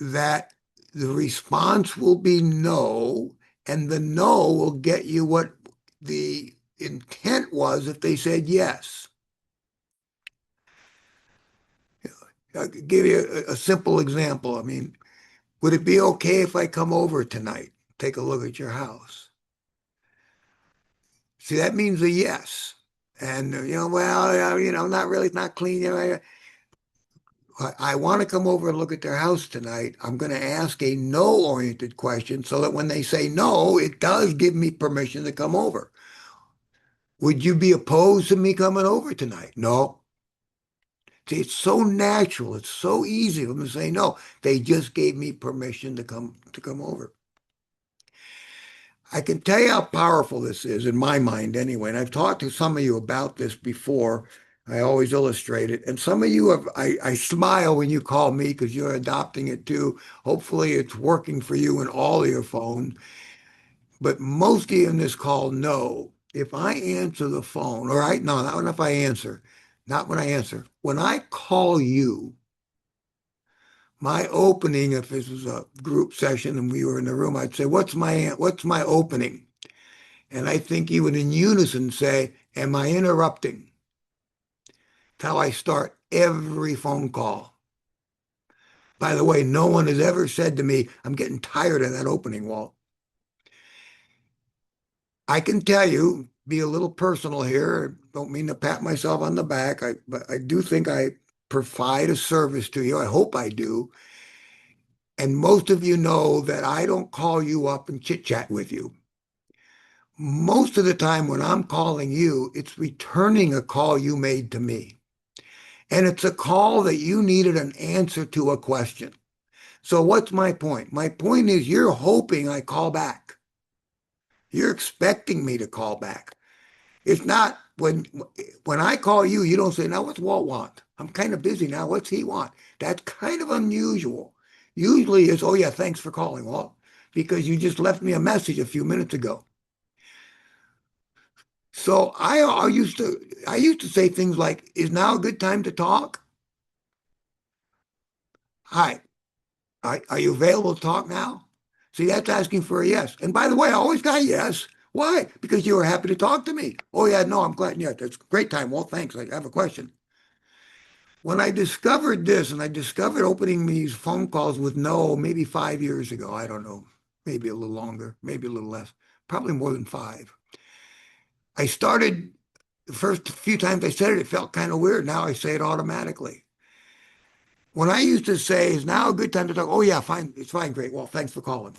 that the response will be no, and the no will get you what the intent was if they said yes. I'll give you a simple example. I mean, would it be okay if I come over tonight, take a look at your house? See, that means a yes. And, well, not really, not clean. I want to come over and look at their house tonight. I'm going to ask a no-oriented question so that when they say no, it does give me permission to come over. Would you be opposed to me coming over tonight? No. See, it's so natural. It's so easy for them to say no. They just gave me permission to come over. I can tell you how powerful this is in my mind anyway. And I've talked to some of you about this before. I always illustrate it. And some of you I smile when you call me because you're adopting it too. Hopefully it's working for you in all of your phones. But most of you in this call know if I answer the phone, all right, no, not if I answer, not when I answer. When I call you, my opening, if this was a group session and we were in the room, I'd say, what's my opening? And I think you would in unison say, am I interrupting? That's how I start every phone call. By the way, no one has ever said to me, I'm getting tired of that opening, Walt. I can tell you, be a little personal here. Don't mean to pat myself on the back, but I do think I provide a service to you. I hope I do. And most of you know that I don't call you up and chit chat with you. Most of the time when I'm calling you, it's returning a call you made to me. And it's a call that you needed an answer to a question. So what's my point? My point is you're hoping I call back. You're expecting me to call back. It's not when I call you, you don't say, now what's Walt want? I'm kind of busy now. What's he want? That's kind of unusual. Usually it's, oh yeah, thanks for calling, Walt, because you just left me a message a few minutes ago. So I used to say things like, is now a good time to talk? Hi, are you available to talk now? See, that's asking for a yes. And by the way, I always got a yes. Why? Because you were happy to talk to me. Oh yeah, no, I'm glad. Yeah, that's a great time. Well, thanks. I have a question. When I discovered this, and I discovered opening these phone calls with no, maybe 5 years ago, I don't know, maybe a little longer, maybe a little less, probably more than 5. I started the first few times I said it, it felt kind of weird. Now I say it automatically. When I used to say, is now a good time to talk? Oh yeah, fine, it's fine, great. Well, thanks for calling.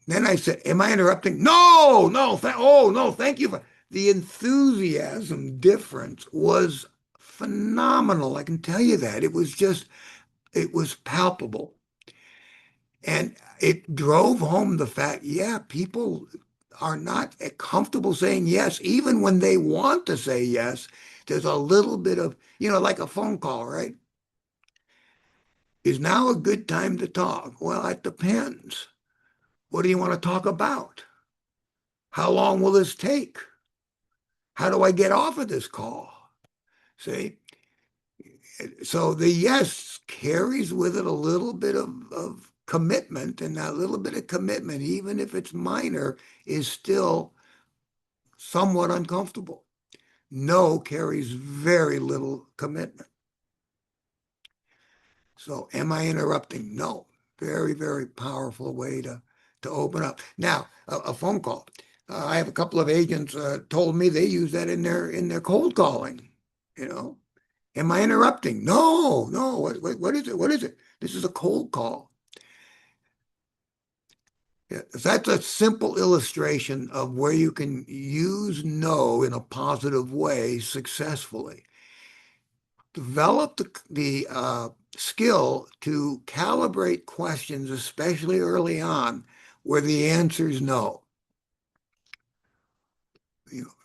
Then I said, am I interrupting? No, no, oh no, thank you. The enthusiasm difference was phenomenal. I can tell you that. It was palpable. And it drove home the fact, yeah, people are not comfortable saying yes, even when they want to say yes. There's a little bit of, like a phone call, right? Is now a good time to talk? Well, it depends. What do you want to talk about? How long will this take? How do I get off of this call? See? So the yes carries with it a little bit of commitment, and that little bit of commitment, even if it's minor, is still somewhat uncomfortable. No carries very little commitment. So am I interrupting? No. Very, very powerful way to open up. Now, a phone call. I have a couple of agents told me they use that in their cold calling. You know, am I interrupting? No, no. What is it? What is it? This is a cold call. Yeah, that's a simple illustration of where you can use no in a positive way successfully. Develop the skill to calibrate questions, especially early on, where the answer is no.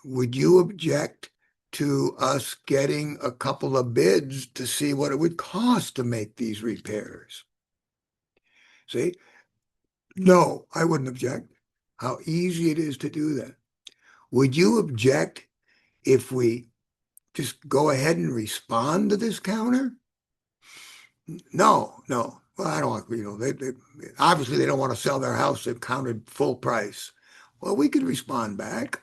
Would you object to us getting a couple of bids to see what it would cost to make these repairs? See? No, I wouldn't object. How easy it is to do that. Would you object if we just go ahead and respond to this counter? No, no. Well, I don't want, they obviously they don't want to sell their house at counted full price. Well, we could respond back.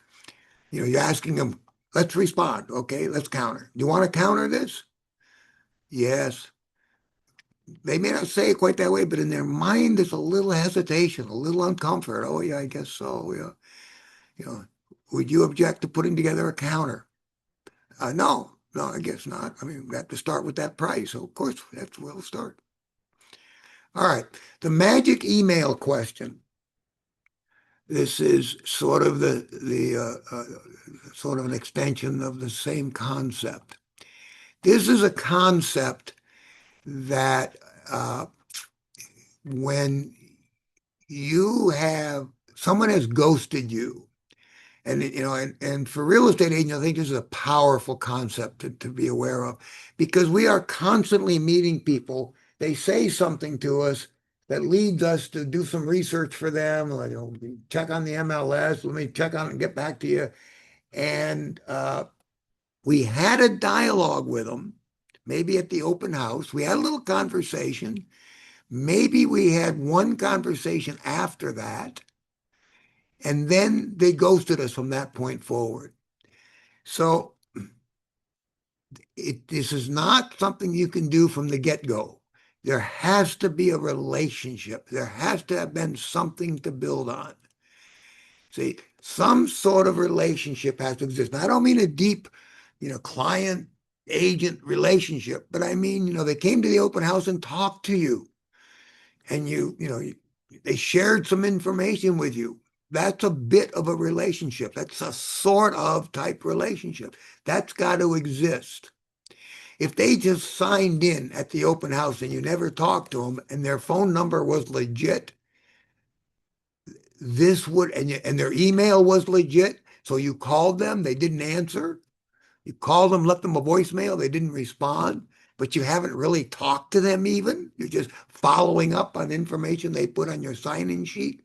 You're asking them, let's respond. Okay, let's counter. Do you want to counter this? Yes. They may not say it quite that way, but in their mind, there's a little hesitation, a little uncomfort. Oh, yeah, I guess so. Yeah. You know, would you object to putting together a counter? No, no, I guess not. I mean, we have to start with that price. So, of course, that's where we'll start. All right. The magic email question. This is sort of sort of an extension of the same concept. This is a concept that when you have someone has ghosted you, and for real estate agents, I think this is a powerful concept to be aware of because we are constantly meeting people. They say something to us that leads us to do some research for them, like, check on the MLS, let me check on it and get back to you. And we had a dialogue with them, maybe at the open house. We had a little conversation. Maybe we had one conversation after that, and then they ghosted us from that point forward. So this is not something you can do from the get-go. There has to be a relationship. There has to have been something to build on. See, some sort of relationship has to exist. Now, I don't mean a deep, client agent relationship, but I mean, they came to the open house and talked to you, and they shared some information with you. That's a bit of a relationship. That's a sort of type relationship. That's got to exist. If they just signed in at the open house and you never talked to them and their phone number was legit, and their email was legit, so you called them, they didn't answer. You called them, left them a voicemail, they didn't respond, but you haven't really talked to them even. You're just following up on information they put on your sign-in sheet.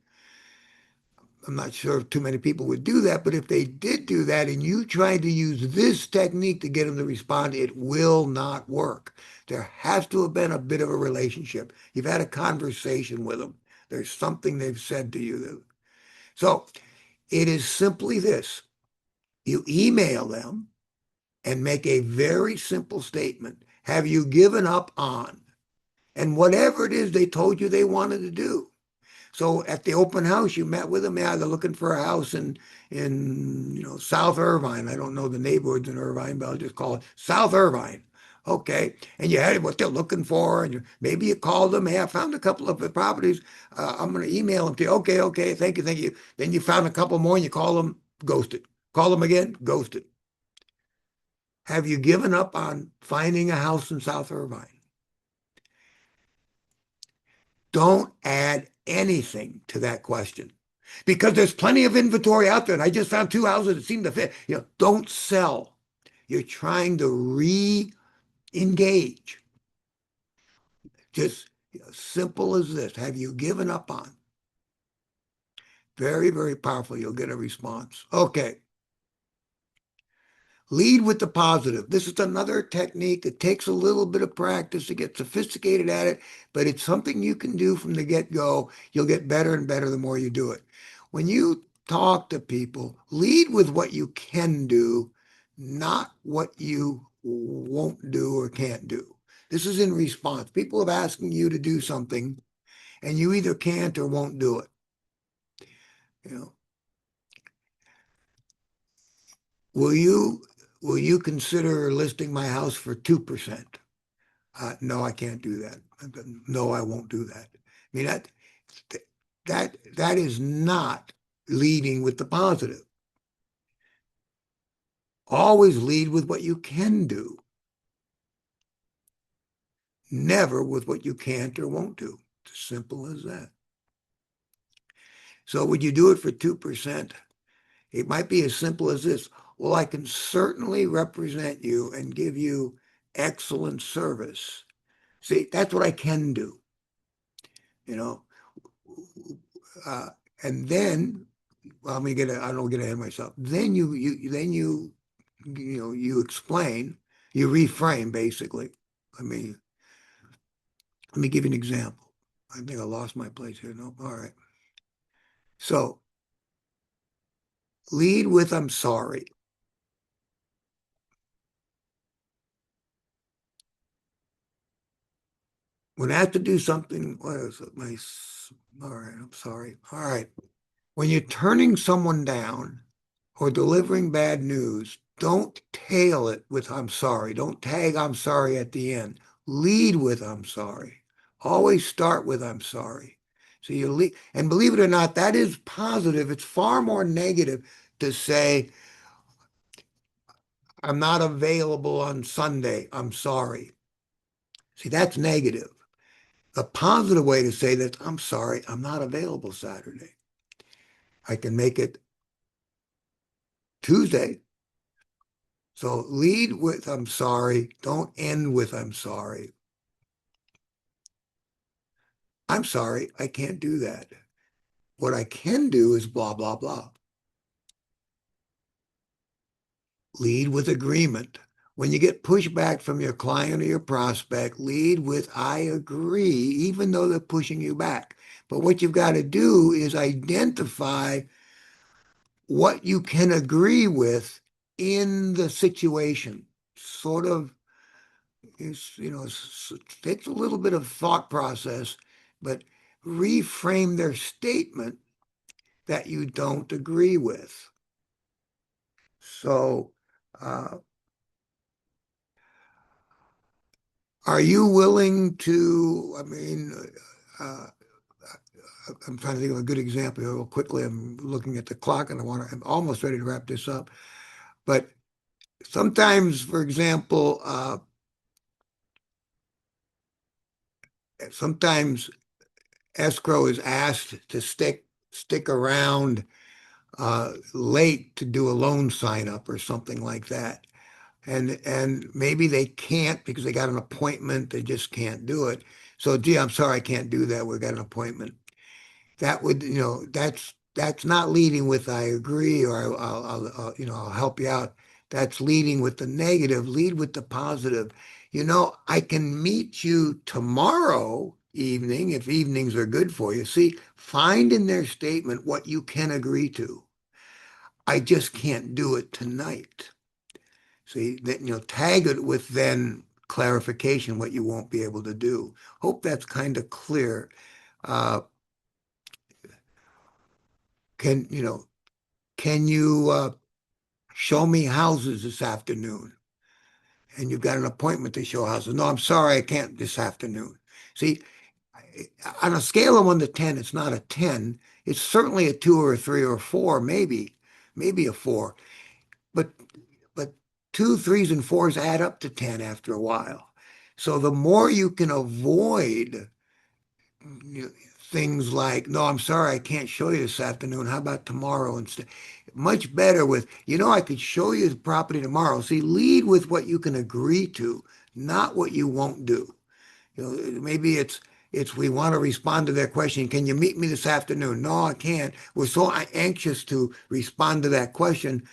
I'm not sure if too many people would do that, but if they did do that and you tried to use this technique to get them to respond, it will not work. There has to have been a bit of a relationship. You've had a conversation with them. There's something they've said to you. So it is simply this. You email them and make a very simple statement. Have you given up on? And whatever it is they told you they wanted to do. So at the open house, you met with them. Yeah, they're looking for a house in South Irvine. I don't know the neighborhoods in Irvine, but I'll just call it South Irvine. Okay, and you had what they're looking for, and maybe you called them. Hey, I found a couple of the properties. I'm going to email them to you. Okay, okay, thank you, thank you. Then you found a couple more, and you call them, ghosted. Call them again, ghosted. Have you given up on finding a house in South Irvine? Don't add anything to that question because there's plenty of inventory out there. And I just found two houses that seem to fit. Don't sell. You're trying to re-engage. Just simple as this. Have you given up on? Very, very powerful. You'll get a response. Okay. Lead with the positive. This is another technique. It takes a little bit of practice to get sophisticated at it, but it's something you can do from the get-go. You'll get better and better the more you do it. When you talk to people, lead with what you can do, not what you won't do or can't do. This is in response. People have asking you to do something, and you either can't or won't do it. Will you consider listing my house for 2%? No, I can't do that. No, I won't do that. I mean, that is not leading with the positive. Always lead with what you can do, never with what you can't or won't do. It's as simple as that. So would you do it for 2%? It might be as simple as this. Well, I can certainly represent you and give you excellent service. See, that's what I can do. And then, well, I don't get ahead of myself. Then you you explain, you reframe basically. I mean, let me give you an example. I think I lost my place here. No, all right. So lead with I'm sorry. When I have to do something, what is it? All right, I'm sorry. All right. When you're turning someone down or delivering bad news, don't tail it with I'm sorry. Don't tag I'm sorry at the end. Lead with I'm sorry. Always start with I'm sorry. So you lead, and believe it or not, that is positive. It's far more negative to say, I'm not available on Sunday. I'm sorry. See, that's negative. The positive way to say that, I'm sorry, I'm not available Saturday. I can make it Tuesday. So lead with I'm sorry. Don't end with I'm sorry. I'm sorry, I can't do that. What I can do is blah, blah, blah. Lead with agreement. When you get pushback from your client or your prospect, lead with I agree, even though they're pushing you back. But what you've got to do is identify what you can agree with in the situation. Sort of, takes a little bit of thought process, but reframe their statement that you don't agree with. So, uh, are you willing to, uh, I'm trying to think of a good example here real quickly. I'm looking at the clock and I'm almost ready to wrap this up. But sometimes, for example, sometimes escrow is asked to stick around late to do a loan sign up or something like that. And maybe they can't because they got an appointment, they just can't do it. So, gee, I'm sorry, I can't do that. We've got an appointment. That would, that's not leading with I agree or I'll help you out. That's leading with the negative. Lead with the positive. I can meet you tomorrow evening if evenings are good for you. See, find in their statement what you can agree to. I just can't do it tonight. See, that, tag it with then clarification what you won't be able to do. Hope that's kind of clear. Uh, can, you know, can you show me houses this afternoon? And you've got an appointment to show houses. No, I'm sorry, I can't this afternoon. See, on a scale of 1 to 10, it's not a 10. It's certainly a 2 or a 3 or a 4, maybe a 4. But but two, threes, and fours add up to 10 after a while. So the more you can avoid things like, no, I'm sorry, I can't show you this afternoon. How about tomorrow instead? Much better with, I could show you the property tomorrow. See, lead with what you can agree to, not what you won't do. Maybe it's we want to respond to their question. Can you meet me this afternoon? No, I can't. We're so anxious to respond to that question.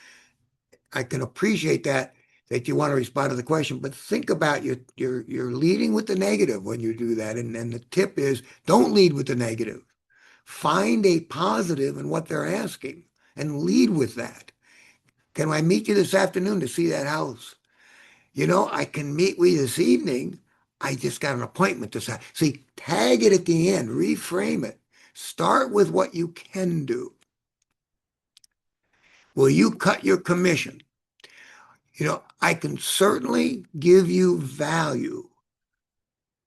I can appreciate that you want to respond to the question, but think about you're leading with the negative when you do that. And the tip is don't lead with the negative. Find a positive in what they're asking and lead with that. Can I meet you this afternoon to see that house? I can meet with you this evening. I just got an appointment this afternoon. See, tag it at the end, reframe it. Start with what you can do. Will you cut your commission? I can certainly give you value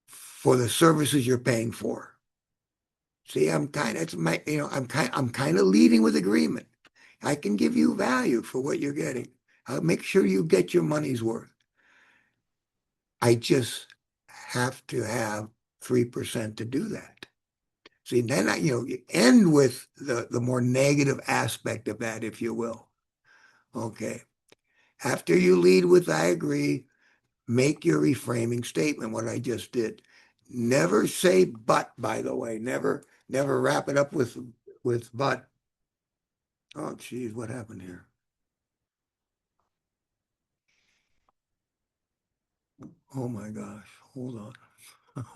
for the services you're paying for. See, I'm kind of leading with agreement. I can give you value for what you're getting. I'll make sure you get your money's worth. I just have to have 3% to do that. See, then you end with the more negative aspect of that, if you will. Okay. After you lead with I agree, make your reframing statement, what I just did. Never say but, by the way. Never wrap it up with but. Oh, geez, what happened here? Oh my gosh, hold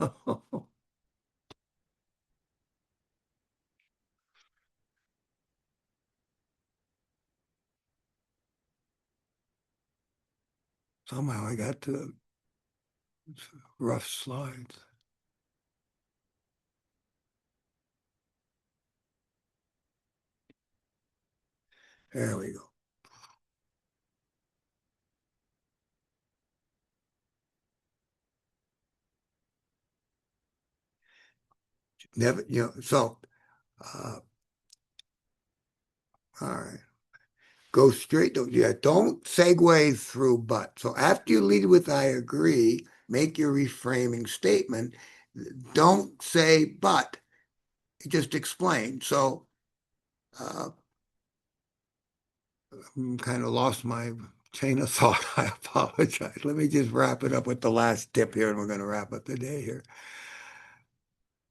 on. Somehow I got to rough slides. There we go. Never, so, uh, all right. Go straight to, yeah, don't segue through but. So after you lead with I agree, make your reframing statement. Don't say but. Just explain. So uh, kind of lost my chain of thought. I apologize. Let me just wrap it up with the last tip here, and we're going to wrap up the day here.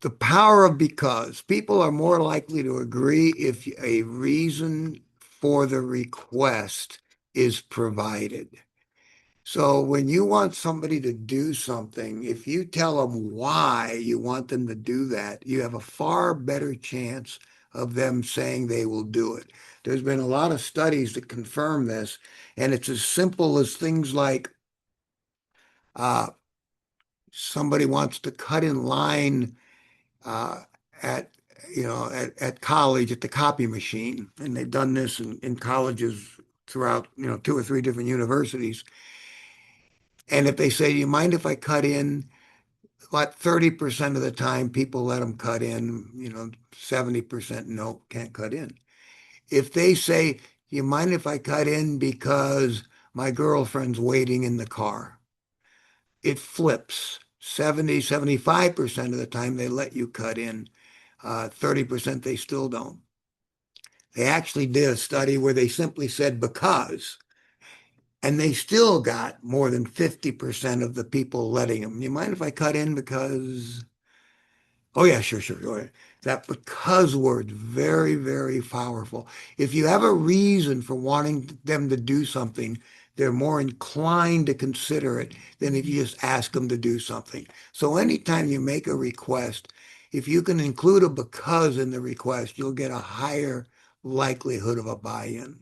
The power of because. People are more likely to agree if a reason for the request is provided. So when you want somebody to do something, if you tell them why you want them to do that, you have a far better chance of them saying they will do it. There's been a lot of studies that confirm this, and it's as simple as things like uh, somebody wants to cut in line uh, at at college at the copy machine, and they've done this in colleges throughout 2 or 3 different universities. And if they say, "Do you mind if I cut in?" About 30% of the time, people let them cut in. 70% no, can't cut in. If they say, "You mind if I cut in because my girlfriend's waiting in the car?" It flips. 75% of the time they let you cut in. 30% they still don't. They actually did a study where they simply said because, and they still got more than 50% of the people letting them. You mind if I cut in because Oh yeah, sure, sure. Go ahead. That because word, very, very powerful. If you have a reason for wanting them to do something, they're more inclined to consider it than if you just ask them to do something. So anytime you make a request, if you can include a because in the request, you'll get a higher likelihood of a buy-in.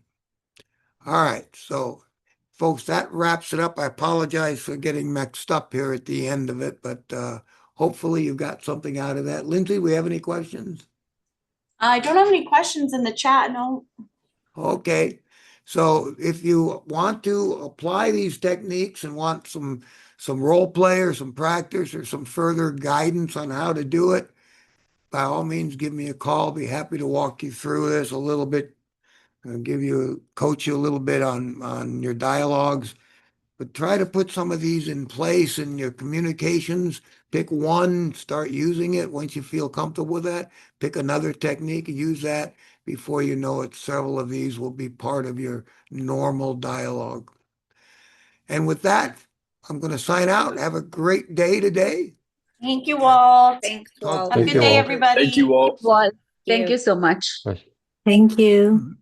All right, so folks, that wraps it up. I apologize for getting mixed up here at the end of it, but hopefully you got something out of that. Lindsay, we have any questions? I don't have any questions in the chat, no. Okay. So if you want to apply these techniques and want some role play or some practice or some further guidance on how to do it, by all means, give me a call. Be happy to walk you through this a little bit, coach you a little bit on your dialogues. But try to put some of these in place in your communications. Pick one, start using it. Once you feel comfortable with that, pick another technique and use that. Before you know it, several of these will be part of your normal dialogue. And with that, I'm going to sign out. Have a great day today. Thank you, Walt. Thanks, Talk Walt. to Have a Thank good you day, all. everybody. Well, thank you. you so much. Bye. Thank you.